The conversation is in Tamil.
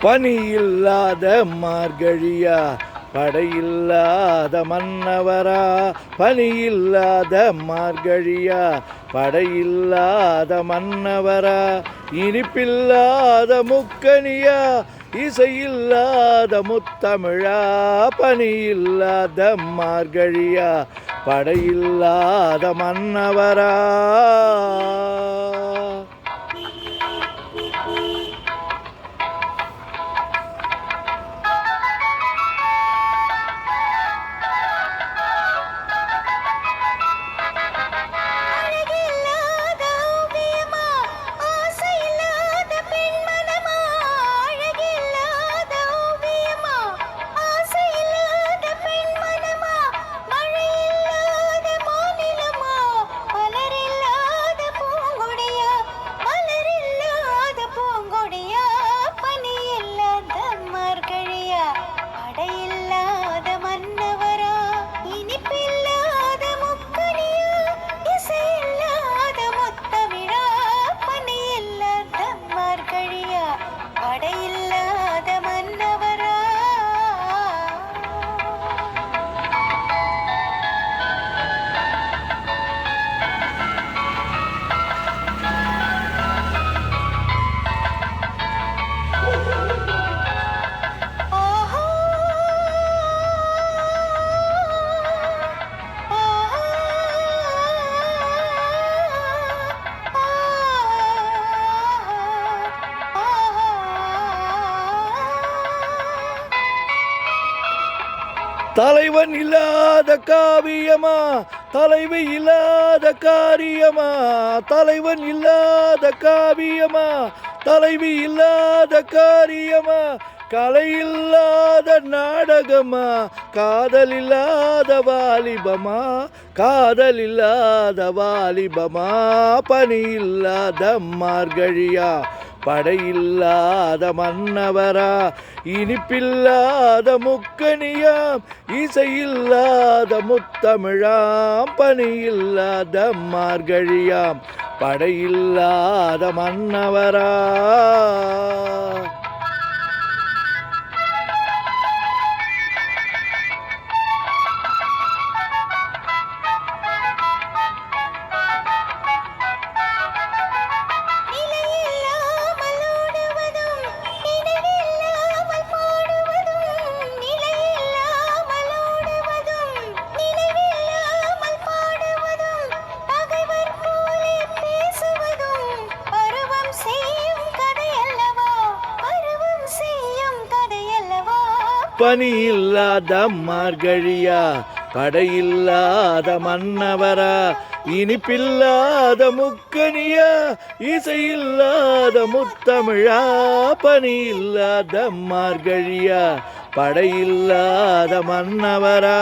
பனியில்லாத மார்கழியா படையில்லாத மன்னவரா, பனியில்லாத மார்கழியா படையில்லாத மன்னவரா, இனிப்பில்லாத முக்கனியா இசையில்லாத முத்தமிழா, பனியில்லாத மார்கழியா படையில்லாத மன்னவரா. தலைவன் இல்லாத காவியமா, தலைவி இல்லாத காரியமா, தலைவன் இல்லாத காவியமா, தலைவி இல்லாத காரியமா, கலை இல்லாத நாடகமா, காதல் இல்லாத வாலிபமா, காதல் இல்லாத வாலிபமா, பனி இல்லாத மார்கழியா படையில்லாத மன்னவரா, இனிப்பில்லாத முக்கனியாம் இசையில்லாத முத்தமிழாம், பனியில்லாத மார்கழியாம் படையில்லாத மன்னவரா. பனியில்லாத மார்கழியா படையில்லாத மன்னவரா, இனிப்பில்லாத முக்கனியா இசையில்லாத முத்தமிழா, பனியில்லாத மார்கழியா படையில்லாத மன்னவரா.